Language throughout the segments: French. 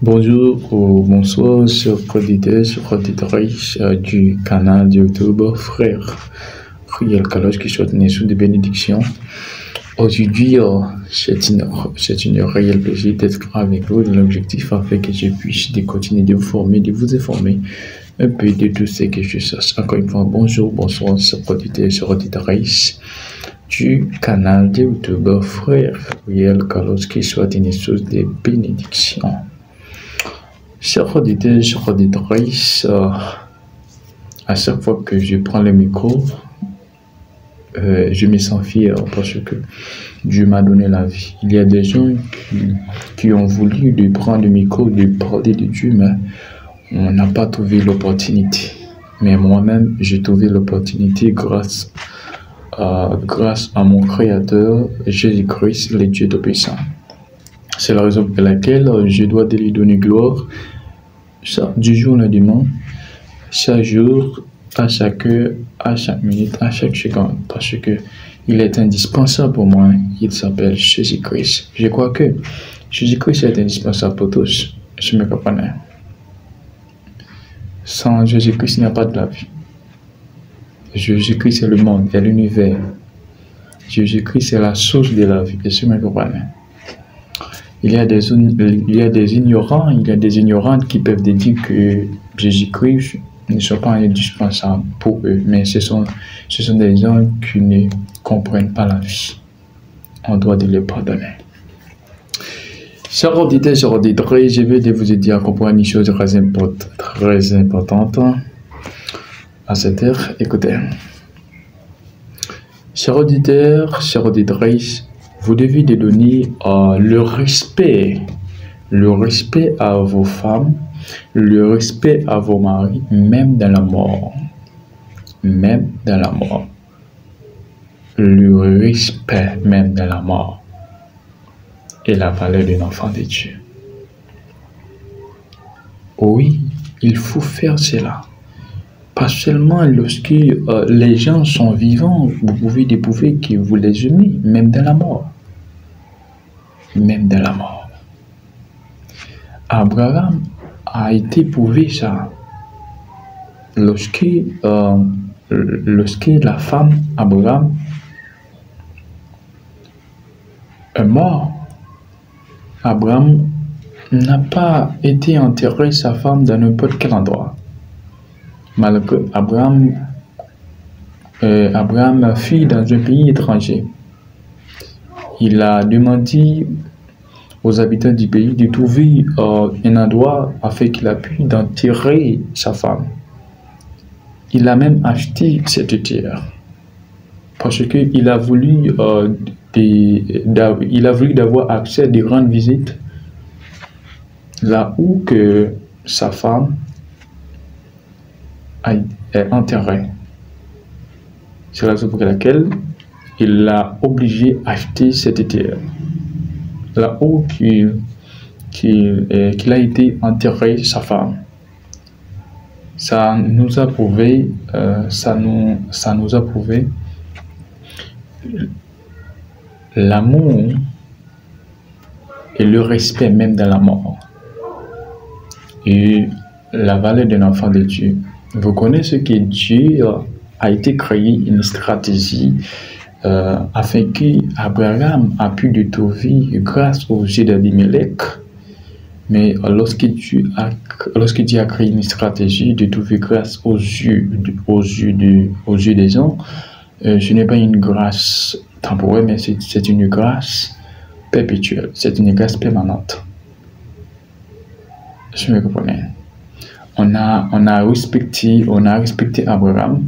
Bonjour ou bonsoir, chers auditeurs, chers auditrices du canal YouTube Frère Riel Kalos qui souhaite une sous de bénédiction. Aujourd'hui, c'est une réelle plaisir d'être avec vous dans l'objectif afin que je puisse continuer de vous former, de vous informer un peu de tout ce que je sache. Encore une fois, bonjour, bonsoir, chers auditeurs, chers auditrices du canal de YouTube Frère Riel Kalos qui souhaite une source de bénédiction. Chers auditeurs, chers auditrices, à chaque fois que je prends le micro, je me sens fier parce que Dieu m'a donné la vie. Il y a des gens qui ont voulu de prendre le micro, de parler de Dieu, mais on n'a pas trouvé l'opportunité. Mais moi-même, j'ai trouvé l'opportunité grâce à mon Créateur, Jésus-Christ, le Dieu Tout-Puissant. C'est la raison pour laquelle je dois lui donner gloire du jour au lendemain, chaque jour, à chaque heure, à chaque minute, à chaque seconde, parce que il est indispensable pour moi. Il s'appelle Jésus-Christ. Je crois que Jésus-Christ est indispensable pour tous. Je me comprends. Sans Jésus-Christ, il n'y a pas de la vie. Jésus-Christ est le monde, est l'univers. Jésus-Christ est la source de la vie. Je me comprends. Il y a des ignorants, il y a des ignorantes qui peuvent dire que Jésus-Christ ne soit pas indispensable pour eux, mais ce sont des gens qui ne comprennent pas la vie. On doit les pardonner. Chers auditeurs, chers auditrices, je vais vous aider à comprendre une chose très importante à cette heure. Écoutez. Chers auditeurs, chers auditrices, vous devez donner le respect à vos femmes, le respect à vos maris, même dans la mort. Même dans la mort. Le respect, même dans la mort. Et la valeur d'un enfant de Dieu. Oui, il faut faire cela. Pas seulement lorsque les gens sont vivants, vous pouvez prouver que vous les aimez, même dans la mort. Même dans la mort. Abraham a été prouvé ça. Lorsque la femme Abraham est morte, Abraham n'a pas été enterré sa femme dans n'importe quel endroit. Malgré Abraham fut dans un pays étranger. Il a demandé aux habitants du pays de trouver un endroit afin qu'il a pu enterrer sa femme. Il a même acheté cette terre parce qu'il a voulu d'avoir accès à des grandes visites là où que sa femme est enterrée. C'est la raison pour laquelle il l'a obligé d'acheter cette terre. Là où qu'il a été enterré sa femme. Ça nous a prouvé, l'amour et le respect même dans la mort. Et la valeur d'un enfant de Dieu. Vous connaissez que Dieu a été créé une stratégie afin qu'Abraham a pu le trouver grâce aux yeux d'Abimelech. Mais lorsque Dieu a créé une stratégie de trouver grâce aux yeux des gens, ce n'est pas une grâce temporaire, mais c'est une grâce perpétuelle, c'est une grâce permanente. Je me comprenez. On a respecté Abraham.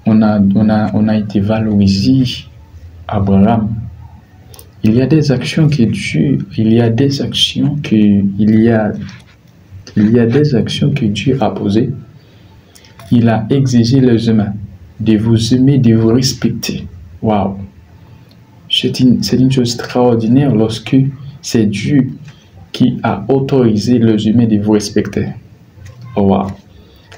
On a été valorisé Abraham. Il y a des actions que Dieu a posées. Il a exigé les humains de vous aimer, de vous respecter. Waouh! C'est une chose extraordinaire lorsque c'est Dieu qui a autorisé les humains de vous respecter. Oh, waouh!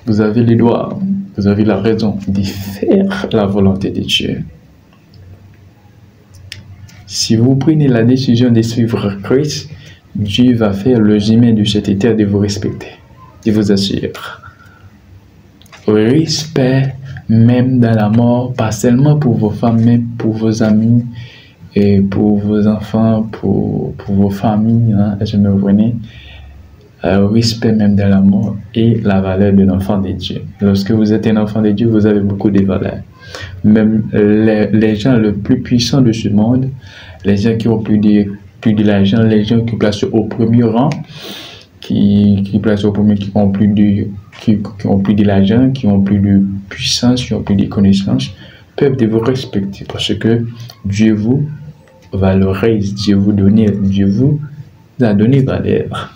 Vous avez les droits, vous avez la raison de faire la volonté de Dieu. Si vous prenez la décision de suivre Christ, Dieu va faire le chemin de cette terre de vous respecter. Je vous assure. Respect, même dans la mort, pas seulement pour vos femmes, mais pour vos amis, et pour vos enfants, pour vos familles, hein, je me connais. Respect même dans la mort et la valeur de l'enfant de Dieu. Lorsque vous êtes un enfant de Dieu, vous avez beaucoup de valeurs. Même les gens les plus puissants de ce monde, les gens qui ont plus de l'argent, les gens qui placent au premier rang, qui placent au premier, qui ont plus de l'argent, qui ont plus de puissance, qui ont plus de connaissances, peuvent vous respecter parce que Dieu vous valorise, Dieu vous a donné valeur.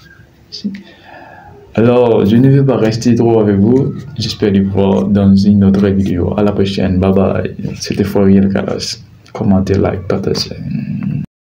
Alors, je ne vais pas rester trop avec vous. J'espère vous voir dans une autre vidéo. À la prochaine. Bye bye. C'était Fouriel Carlos. Commentez, like, partagez.